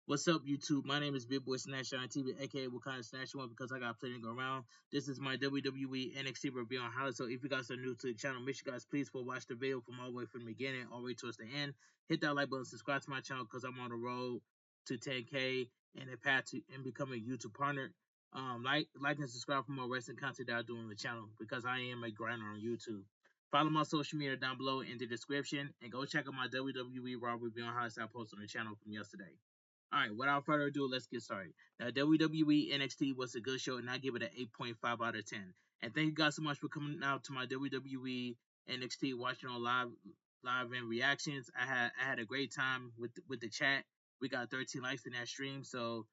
What's up, YouTube? My name is Big Boy Snatch on TV, aka Wakanda Snatch One, because I got plenty to go around. This is my WWE NXT review on highlights. So if you guys are new to the channel, make sure you guys please go watch the video from all the way from the beginning all the way towards the end. Hit that like button, subscribe to my channel because I'm on the road to 10K and a path to and become a YouTube partner. Like and subscribe for more wrestling content that I do on the channel because I am a grinder on YouTube. Follow my social media down below in the description and go check out my WWE Raw review on highlights I posted on the channel from yesterday. All right, without further ado, let's get started. Now, WWE NXT was a good show, and I give it an 8.5 out of 10. And thank you guys so much for coming out to my WWE NXT watching on live and reactions. I had a great time with the chat. We got 13 likes in that stream, so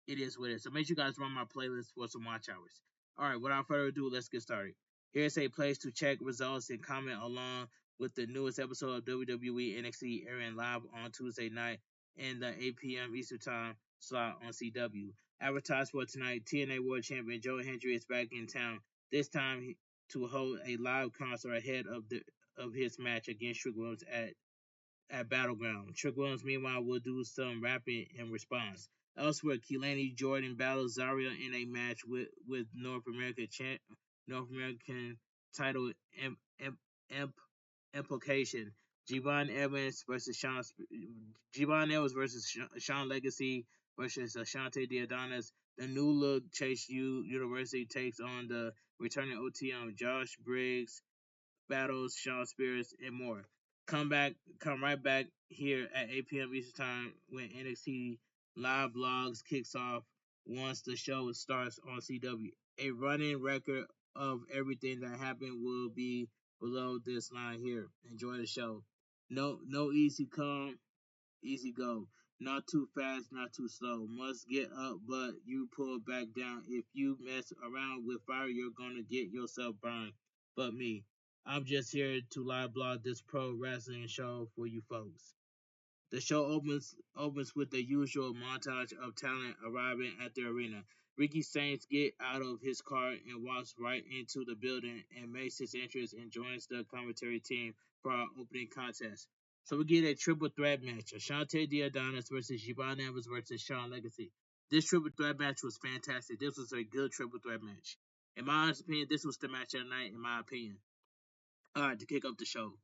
it is what it is. So make sure you guys run my playlist for some watch hours. All right, without further ado, let's get started. Here's a place to check results and comment along with the newest episode of WWE NXT airing live on Tuesday night in the 8 p.m. Eastern Time slot on CW. Advertised for tonight, TNA World Champion Joe Hendry is back in town. This time to hold a live concert ahead of his match against Trick Williams at Battleground. Trick Williams, meanwhile, will do some rapping in response. Elsewhere, Keelani Jordan battles Zaria in a match with North American title imp, implication. Javon Evans versus Javon Evans versus Sean Legacy versus Ashante Diadonis. The new look Chase U University takes on the returning OTM Josh Briggs battles Sean Spears and more. Come right back here at 8 p.m. Eastern Time when NXT Live Blogs kicks off once the show starts on CW. A running record of everything that happened will be below this line here. Enjoy the show. No easy come, easy go. Not too fast, not too slow. Must get up, but you pull back down. If you mess around with fire, you're gonna get yourself burned. But me, I'm just here to live blog this pro wrestling show for you folks. The show opens with the usual montage of talent arriving at the arena. Ricky Saints gets out of his car and walks right into the building and makes his entrance and joins the commentary team for our opening contest. So we get a triple threat match: Ashante Diadonis versus Giovanni Evans versus Sean Legacy. This triple threat match was fantastic. This was a good triple threat match. In my honest opinion, this was the match of the night. In my opinion, all right, to kick off the show.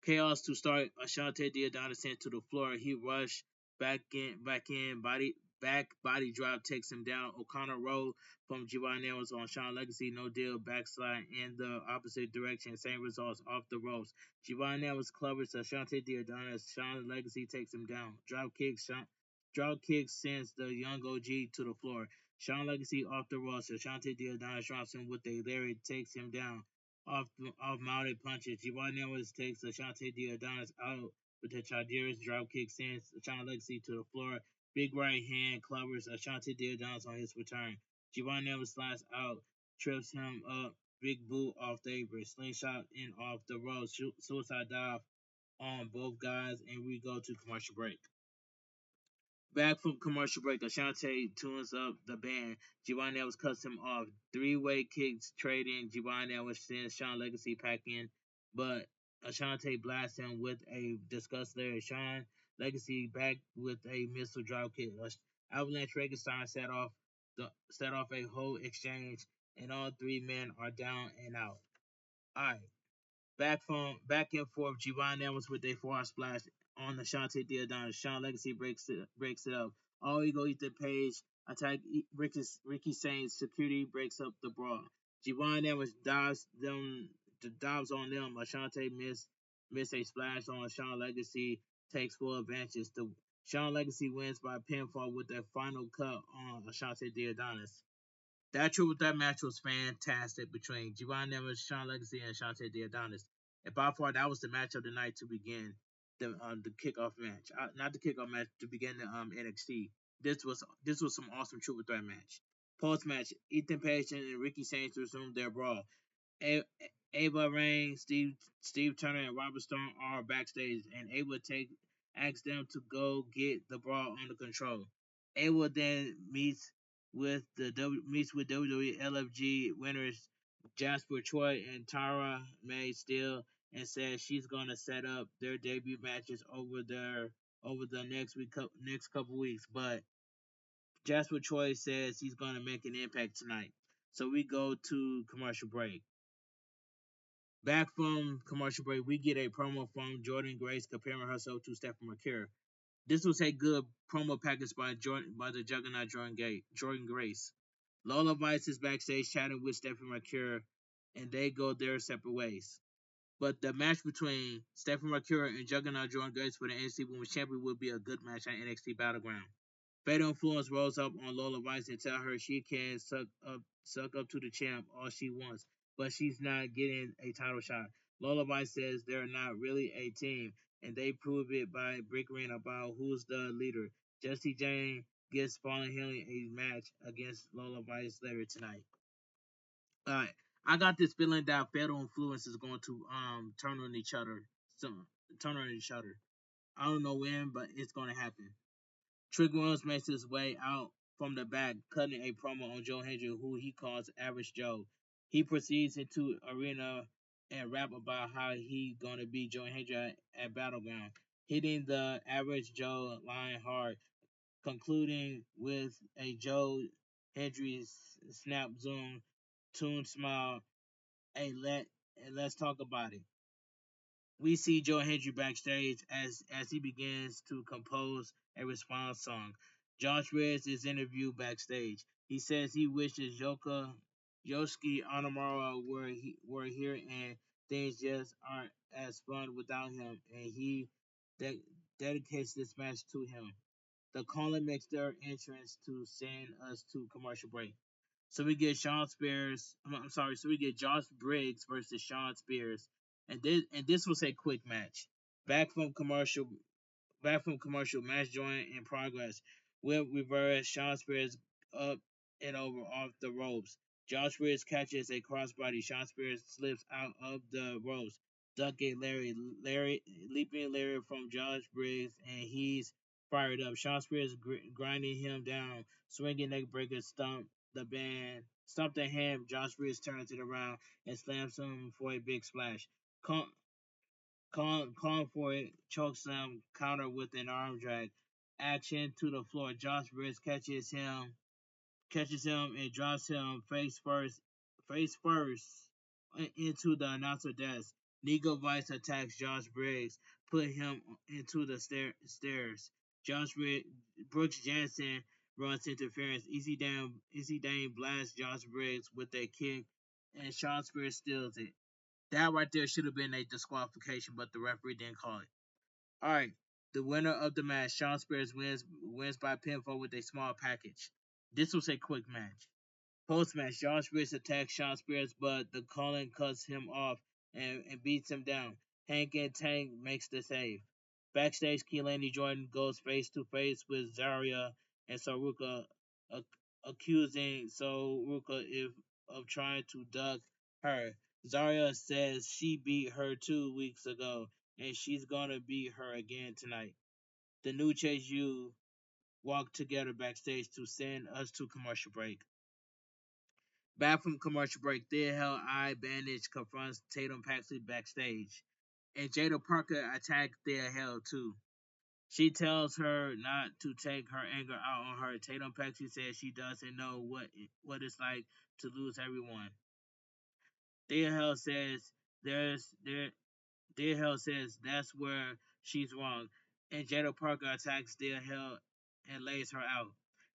Chaos to start. Ashante Diadonis sent to the floor. He rushed body drop takes him down. O'Connor rolled from Giovanni Evans on Sean Legacy. No deal. Backslide in the opposite direction. Same results off the ropes. Giovanni Evans covers Ashante Diadonis. Sean Legacy takes him down. Drop kick sends the young OG to the floor. Sean Legacy off the ropes. Ashante Diadonis drops him with a lariat, takes him down off mounted punches. Giovanni Owens takes Ashante Diadonis out with the Chadiris dropkick, sends Sean Legacy to the floor. Big right hand covers Ashante Diadonis on his return. Giovanni Owens slides out, trips him up. Big boot off the apron, slingshot in off the road, suicide dive on both guys, and we go to commercial break. Back from commercial break, Ashante tunes up the band. Giovanni Ellis cuts him off. Three-way kicks trading. Giovanni Ellis sends Sean Legacy packing, but Ashante blasts him with a disgust there. Sean Legacy back with a missile drop kick. Avalanche Regenstein set off a whole exchange, and all three men are down and out. All right. Back and forth, Giovanni Evans with a forearm splash on the Ashante Diadonis. Sean Legacy breaks it up. All Ego Ethan Page attack Ricky Saints. Security breaks up the brawl. Giovanni Evans dives on them. Ashante miss a splash on Sean Legacy. Takes full advantage. The Sean Legacy wins by pinfall with a final cut on Ashante Diadonis. That triple threat match was fantastic between Giovanni Evans, Sean Legacy, and Ashante Diadonis. And by far, that was the match of the night to begin the kickoff match. Not the kickoff match, to begin the NXT. This was some awesome triple threat match. Post match, Ethan Page and Ricky Saints resumed their brawl. Ava Rain, Steve Turner, and Robert Stone are backstage, and Ava asks them to go get the brawl under control. Ava then meets with WWE LFG winners Jasper Troy and Tara May Steele and says she's gonna set up their debut matches over there over the next couple weeks. But Jasper Troy says he's going to make an impact tonight. So we go to commercial break. Back from commercial break, we get a promo from Jordan Grace comparing herself to Stephanie McCure. This was a good promo package by the Juggernaut Jordan Grace. Lola Vice is backstage chatting with Stephanie McCure, and they go their separate ways. But the match between Stephanie McCure and Juggernaut Jordan Grace for the NXT Women's Champion would be a good match at NXT Battleground. Fatal Influence rolls up on Lola Vice and tell her she can suck up to the champ all she wants, but she's not getting a title shot. Lola Vice says they're not really a team, and they prove it by bickering about who's the leader. Jessie Jane gets Fallen Healing a match against Lola Vice later tonight. Alright. I got this feeling that Fatal Influence is going to turn on each other. So turn on each other. I don't know when, but it's gonna happen. Trick Williams makes his way out from the back, cutting a promo on Joe Hendry, who he calls Average Joe. He proceeds into arena and rap about how he gonna beat Joe Hendry at Battleground, hitting the Average Joe line hard, concluding with a Joe Hendry snap zoom, tune smile, let's talk about it. We see Joe Hendry backstage as he begins to compose a response song. Josh Reyes is interviewed backstage. He says he wishes Yosuke Onamura were here and things just aren't as fun without him, and he de- dedicates this match to him. The Colin makes their entrance to send us to commercial break. So we get Sean Spears. I'm sorry. So we get Josh Briggs versus Sean Spears, and this was a quick match. Back from commercial. Back from commercial. Match joint in progress. Whip reverse. Sean Spears up and over off the ropes. Josh Briggs catches a crossbody. Sean Spears slips out of the ropes. Ducking leaping Larry from Josh Briggs, and he's fired up. Sean Spears grinding him down, swinging neck breaker, stomp the hand. Josh Briggs turns it around and slams him for a big splash. Calling for it, chokes him, counter with an arm drag. Action to the floor. Josh Briggs catches him and drops him face first into the announcer desk. Nico Vice attacks Josh Briggs, put him into the stairs. Brooks Jensen runs interference. Easy Dane blasts Josh Briggs with a kick, and Sean Spears steals it. That right there should have been a disqualification, but the referee didn't call it. All right, the winner of the match, Sean Spears wins by pinfall with a small package. This was a quick match. Post match, Josh Briggs attacks Sean Spears, but the Colin cuts him off and beats him down. Hank and Tank makes the save. Backstage, Keelandy Jordan goes face to face with Zarya and Saruka, ac- accusing Saruka of trying to duck her. Zarya says she beat her 2 weeks ago and she's gonna beat her again tonight. The New Chase U walk together backstage to send us to commercial break. Back from commercial break, Thea Hell Eye Bandage confronts Tatum Paxley backstage, and Jada Parker attacks Thea Hell too. She tells her not to take her anger out on her. Tatum Paxley says she doesn't know what it's like to lose everyone. Thea Hell says there's there Thea Hell says that's where she's wrong, and Jada Parker attacks Thea Hell and lays her out.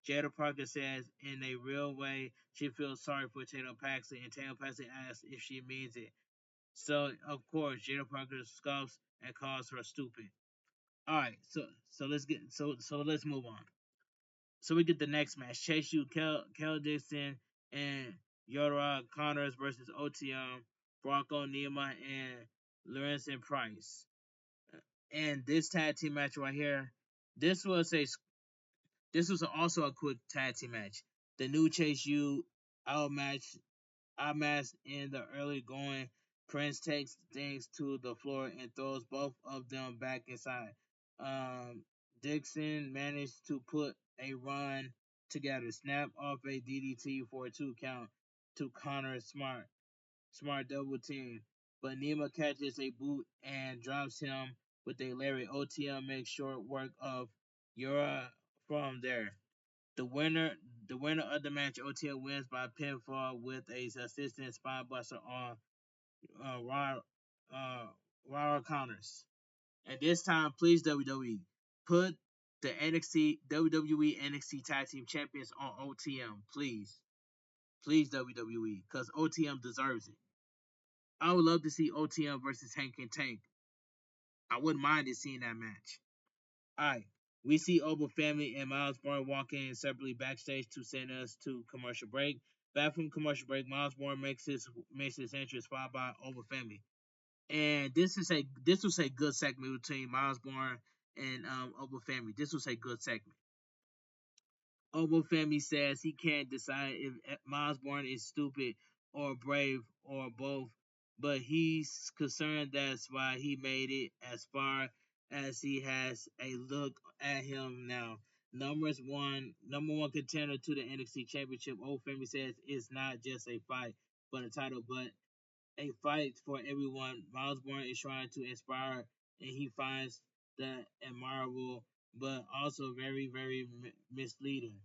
Jada Parker says in a real way she feels sorry for Tatum Paxley, and Tatum Paxley asks if she means it. So of course Jada Parker scoffs and calls her stupid. All right, so let's move on. So we get the next match: Chase U, Kel Dixon, and Yora Connors versus OTM, Bronco Nima, and Lawrence and Price. And this tag team match right here, this was a this was also a quick tag team match. The New Chase U outmatched in the early going. Prince takes things to the floor and throws both of them back inside. Um, Dixon managed to put a run together, snap off a DDT for a 2 count to Connor Smart double team. But Nima catches a boot and drops him with a Larry. OTM makes short work of Yura from there. The winner the winner of the match, OTM wins by pinfall with a assistant spine buster on Raw Raw counters. And this time, please WWE, put the WWE NXT Tag Team Champions on OTM, please. Please WWE, because OTM deserves it. I would love to see OTM versus Hank and Tank. I wouldn't mind seeing that match. Alright. We see Oba Family and Miles Bourne walking separately backstage to send us to commercial break. Back from commercial break, Miles Bourne makes his entrance followed by Oba Family. And this was a good segment between Miles Bourne and Oba Family. This was a good segment. Obo Femi says he can't decide if Miles Bourne is stupid or brave or both, but he's concerned that's why he made it as far as he has a look at him now. Number one contender to the NXT Championship. Obo Femi says it's not just a fight for the title, but a fight for everyone. Miles Bourne is trying to inspire, and he finds that admirable, but also very, very misleading.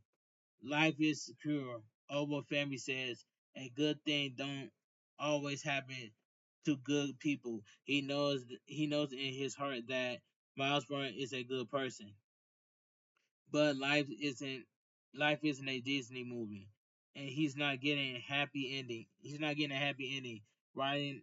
Life is pure. Obo Family says a good thing don't always happen to good people. He knows in his heart that Miles Bourne is a good person. But life isn't a Disney movie. And he's not getting a happy ending. He's not getting a happy ending. Riding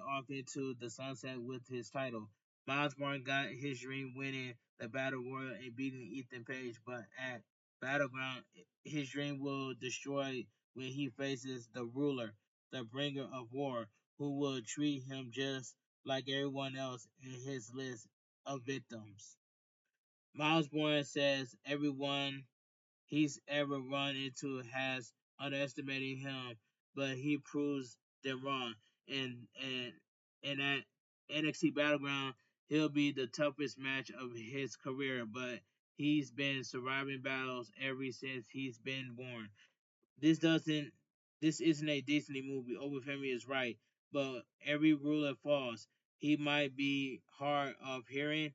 off into the sunset with his title. Miles Bourne got his dream winning the Battle Royal and beating Ethan Page, but at Battleground his dream will destroy when he faces the ruler, the bringer of war, who will treat him just like everyone else in his list of victims. Miles Bourne says everyone he's ever run into has underestimated him, but he proves them wrong. And at NXT Battleground, he'll be the toughest match of his career, but he's been surviving battles ever since he's been born. This doesn't this isn't a Disney movie. Obafemi is right, but every ruler falls. He might be hard of hearing,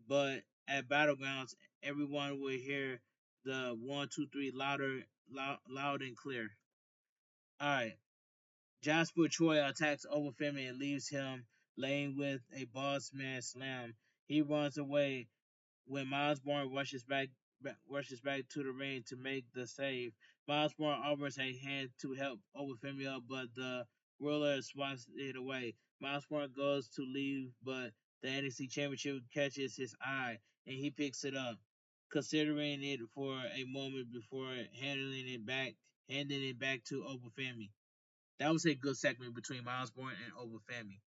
but at battlegrounds, everyone will hear the 1, 2, 3 loud and clear. All right, Jasper Troy attacks Obafemi and leaves him laying with a boss man slam. He runs away, when Miles Bourne rushes back to the ring to make the save. Miles Bourne offers a hand to help Obafemi up, but the ruler swats it away. Miles Bourne goes to leave, but the NXT Championship catches his eye, and he picks it up, considering it for a moment before handing it back to Obafemi. That was a good segment between Miles Bourne and Obafemi.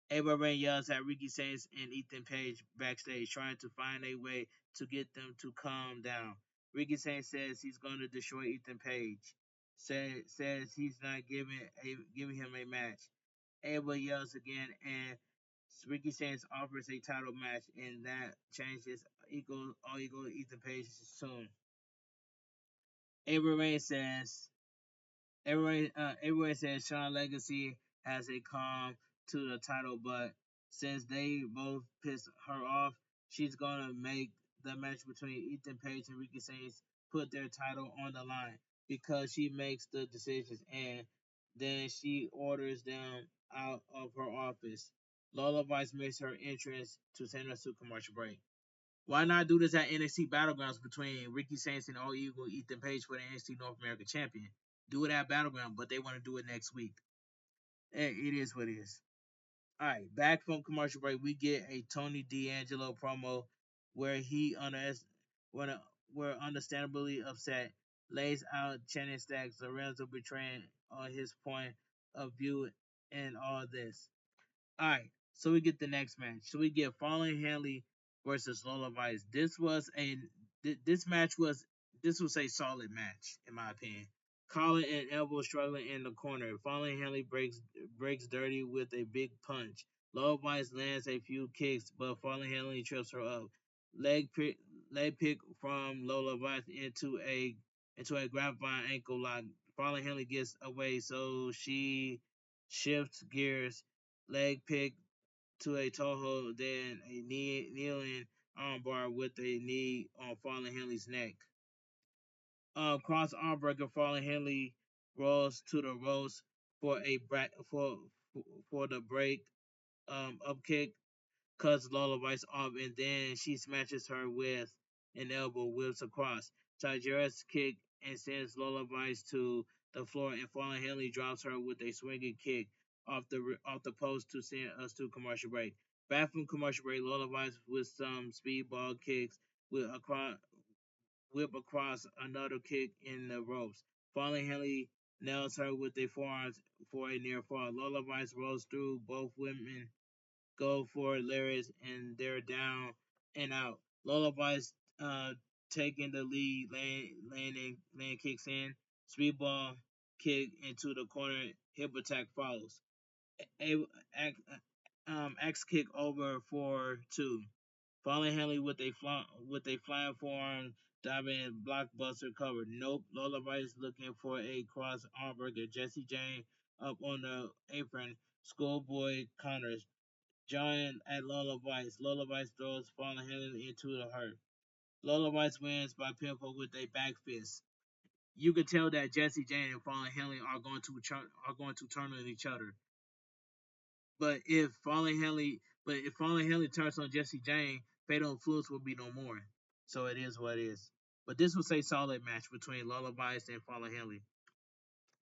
Ava Ray yells at Ricky Saints and Ethan Page backstage, trying to find a way to get them to calm down. Ricky Saints says he's going to destroy Ethan Page. Says he's not giving him a match. Ava yells again, and Ricky Saints offers a title match, and that changes all ego Ethan Page soon. Ava Ray says everyone says Sean Legacy has a calm to the title, but since they both pissed her off, she's gonna make the match between Ethan Page and Ricky Saints put their title on the line because she makes the decisions, and then she orders them out of her office. Lola Vice makes her entrance to send us to commercial break. Why not do this at NXT Battlegrounds between Ricky Saints and All Eagle Ethan Page for the NXT North American Champion? Do it at Battleground, but they want to do it next week. It is what it is. All right, back from commercial break, we get a Tony D'Angelo promo where when we're understandably upset, lays out Channing Stacks, Lorenzo betraying on his point of view in all this. Alright, so we get the next match. So we get Fallen Hanley versus Lola Vice. This was a solid match in my opinion. Colin and Elbow struggling in the corner. Fallen Hanley breaks dirty with a big punch. Lola Vice lands a few kicks, but Fallen Hanley trips her up. Leg pick, leg pick from Lola Vice into a grapevine ankle lock. Fallen Hanley gets away, so she shifts gears, leg pick to a Toho, then a kneeling armbar with a knee on Fallen Henley's neck. Cross armbreaker, Fallen Henley rolls to the ropes for a for the break up kick, cuts Lola Vice off, and then she smashes her with an elbow, whips across. Tajira's kick and sends Lola Vice to the floor, and Fallen Henley drops her with a swinging kick off the post to send us to commercial break. Back from commercial break, Lola Vice with some speedball kicks with across whip across another kick in the ropes. Fallen Henley nails her with a forearm for a near fall. Lola Vice rolls through. Both women go for lyrics and they're down and out. Lola Vice taking the lead, landing kicks in. Speedball kick into the corner. Hip attack follows. A, X kick over for two. Falling Henley with a flying forearm, diving blockbuster cover. Nope. Lola Vice looking for a cross armbreaker. Jesse Jane up on the apron. Schoolboy counters. Giant at Lola Vice. Lola Vice throws Fallen Henley into the hurt. Lola Vice wins by pinfall with a back fist. You can tell that Jesse Jane and Fallen Henley are going to turn on each other. But if Fallen Henley turns on Jesse Jane, Fatal Influence will be no more. So it is what it is. But this was a solid match between Lola Vice and Fallen Henley.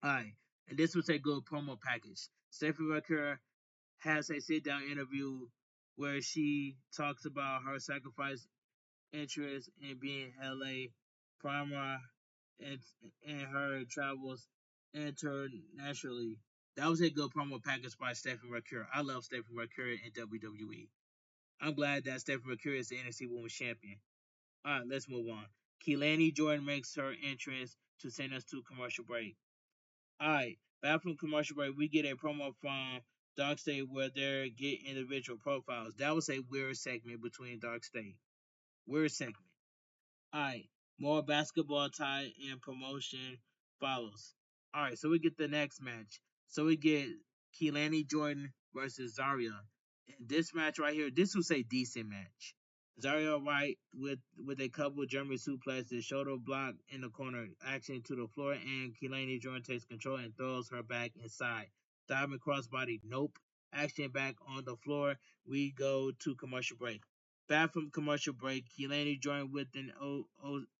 Alright. And this was a good promo package. Stephanie Rucker has a sit down interview where she talks about her sacrifice interest in being LA Prima and, and her travels internationally. That was a good promo package by Stephanie Mercury. I love Stephanie Mercury in WWE. I'm glad that Stephanie Mercury is the NXT Women's Champion. Alright, let's move on. Keilani Jordan makes her entrance to send us to commercial break. Alright, back from commercial break, we get a promo from Dark State where they get individual profiles. That was a weird segment between Dark State. Weird segment. Alright, more basketball tie and promotion follows. Alright, so we get the next match. So we get Keilani Jordan versus Zarya. In this match right here, this was a decent match. Zarya White with a couple German suplexes, shoulder block in the corner, action to the floor, and Keilani Jordan takes control and throws her back inside. Diving crossbody, nope. Action back on the floor. We go to commercial break. Back from commercial break, Keilani Jordan with an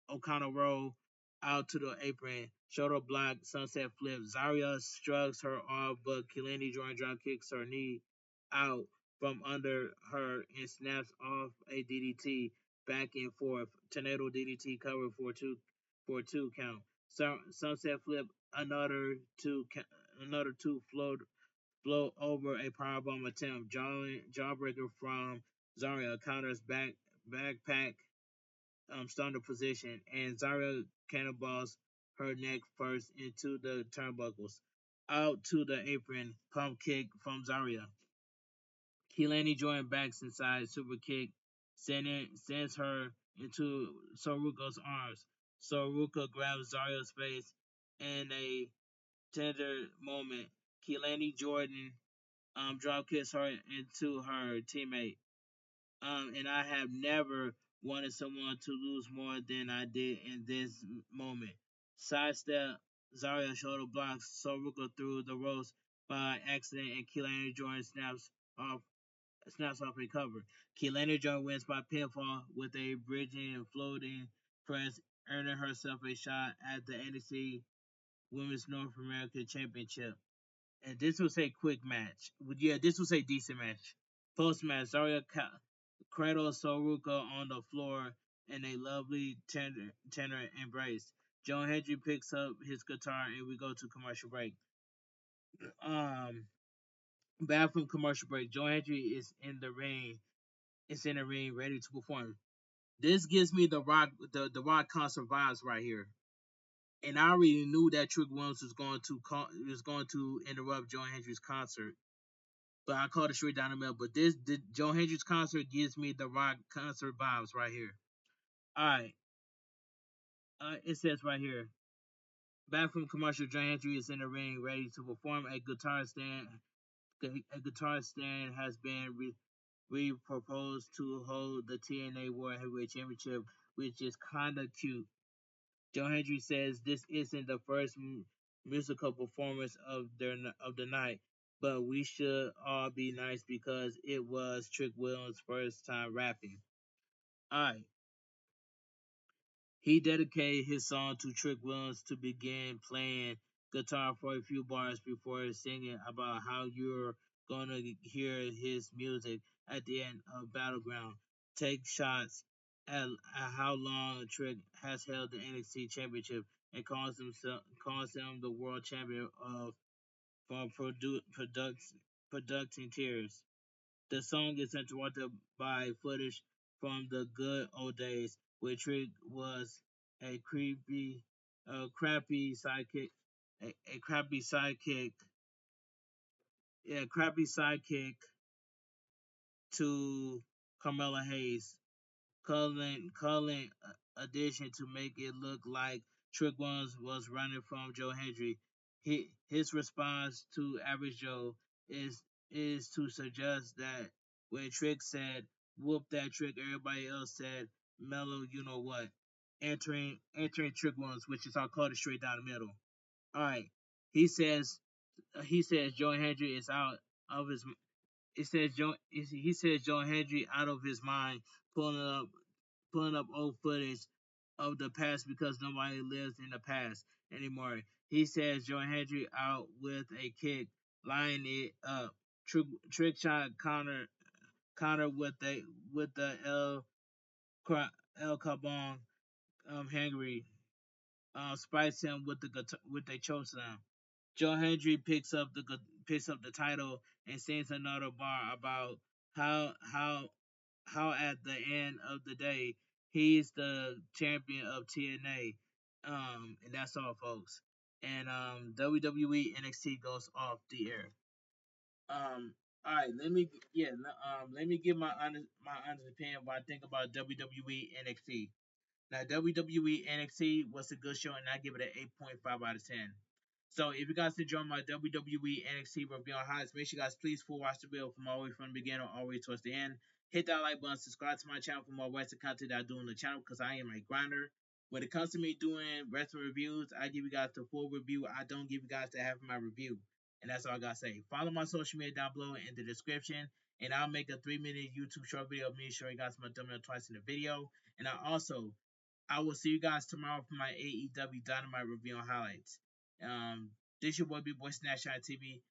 O'Connor roll out to the apron, shoulder block, sunset flip. Zarya shrugs her off, but Keilani Jordan drop kicks her knee out from under her and snaps off a DDT back and forth. Tornado DDT cover for two count. Sunset flip, another two float over a powerbomb attempt. Jawbreaker from Zarya counters backpack stunner position, and Zarya cannonballs her neck first into the turnbuckles. Out to the apron, pump kick from Zarya. Keilani Jordan backs inside, super kick, sends her into Soruka's arms. Soruka grabs Zarya's face in a tender moment. Keilani Jordan drop kicks her into her teammate. And I have never wanted someone to lose more than I did in this moment. Sidestep, Zarya shoulder blocks Soruka through the ropes by accident, and Keilani Jordan snaps off a cover. Keilani Jordan wins by pinfall with a bridging and floating press, earning herself a shot at the NXT Women's North American Championship. And this was a quick match. Yeah, this was a decent match. Post match, Zarya cradles Soruka on the floor in a lovely tender embrace. Joe Hendry picks up his guitar and we go to commercial break. Back from commercial break, Joe Hendry is in the ring. It's in the ring, ready to perform. This gives me the rock concert vibes right here. And I already knew that Trick Williams was going to interrupt Joe Hendry's concert, but I called it straight down the middle. But the Joe Hendry's concert gives me the rock concert vibes right here. All right, it says right here. Back from commercial, Joe Hendry is in the ring, ready to perform. A guitar stand has been we propose to hold the TNA World Heavyweight Championship, which is kinda cute. Joe Hendry says this isn't the first musical performance of the night, but we should all be nice because it was Trick Williams' first time rapping. Alright, he dedicated his song to Trick Williams to begin playing guitar for a few bars before singing about how you're gonna hear his music at the end of Battleground. Take shots at how long Trick has held the NXT Championship and calls him the world champion of for producing tears. The song is interrupted by footage from the good old days where Trick was a crappy sidekick, a crappy sidekick to Carmella Hayes, calling addition to make it look like Trick was running from Joe Hendry. His response to Average Joe is to suggest that when Trick said "whoop that trick," everybody else said "mellow," you know what? Entering Trick Williams, which is our called it straight down the middle. All right, he says Joe Hendry is out of his. It says Joe. He says Joe Hendry out of his mind, pulling up pulling up old footage of the past because nobody lives in the past anymore. He says Joe Hendry out with a kick, lining it up. Trick shot counter with the El Cabong Hendry spites him with the choke slam. Joe Hendry picks up the title and sings another bar about how how how at the end of the day he's the champion of TNA. And that's all, folks. And WWE NXT goes off the air. All right, let me give my honest opinion what I think about WWE NXT. Now, WWE NXT was a good show, and I give it an 8.5 out of 10. So, if you guys enjoy my WWE NXT review on highlights, make sure you guys please full watch the video from all the way from the beginning all the way towards the end. Hit that like button, subscribe to my channel for more Western content that I do on the channel because I am a grinder. When it comes to me doing wrestling reviews, I give you guys the full review. I don't give you guys the half of my review. And that's all I gotta say. Follow my social media down below in the description. And I'll make a 3-minute YouTube short video of me showing you guys my thumbnail twice in the video. And I will see you guys tomorrow for my AEW Dynamite review and highlights. This your boy, Big Boy Snatch on TV,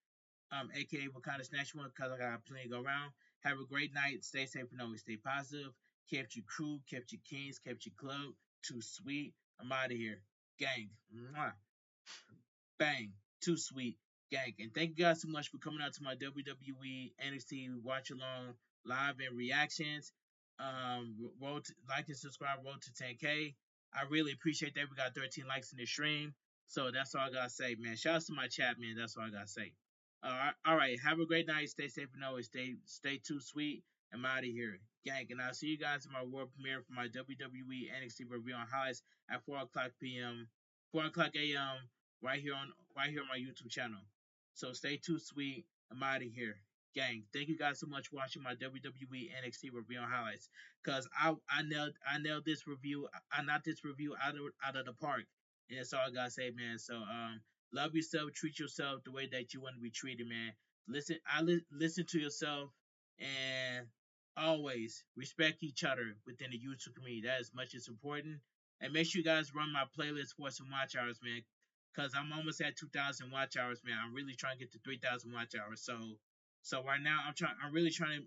aka Wakanda Snatch One, because I got plenty to go around. Have a great night. Stay safe and always stay positive. Kept your crew, kept your kings, kept your club. Too sweet. I'm out of here. Gang. Mwah. Bang. Too sweet. Gang. And thank you guys so much for coming out to my WWE NXT watch along live and reactions. Like and subscribe, road to 10K. I really appreciate that. We got 13 likes in the stream. So that's all I gotta say, man. Shout out to my chat, man. That's all I gotta say. All right. Have a great night. Stay safe and always stay too sweet. I'm out of here, gang. And I'll see you guys in my world premiere for my WWE NXT review on highlights at 4 o'clock p.m. 4 o'clock a.m. Right here on my YouTube channel. So stay too sweet. I'm out of here, gang. Thank you guys so much for watching my WWE NXT review on highlights. Cause I nailed this review. I knocked this review out of the park. And that's all I gotta say, man. So love yourself, treat yourself the way that you want to be treated, man. Listen to yourself, and always respect each other within the YouTube community. That is much as important. And make sure you guys run my playlist for some watch hours, man. Cause I'm almost at 2,000 watch hours, man. I'm really trying to get to 3,000 watch hours. So right now I'm really trying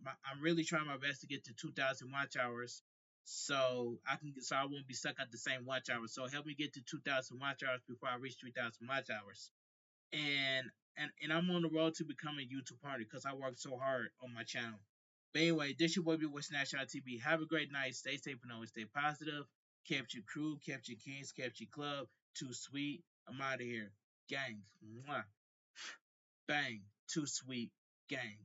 my best to get to 2,000 watch hours. So I won't be stuck at the same watch hours. So help me get to 2,000 watch hours before I reach 3,000 watch hours. And I'm on the road to becoming a YouTube partner because I worked so hard on my channel. But anyway, this your boy B with Snapshot TV. Have a great night. Stay safe and always stay positive. Kept your crew, kept your kings, kept your club. Too sweet. I'm out of here. Gang. Mwah. Bang. Too sweet. Gang.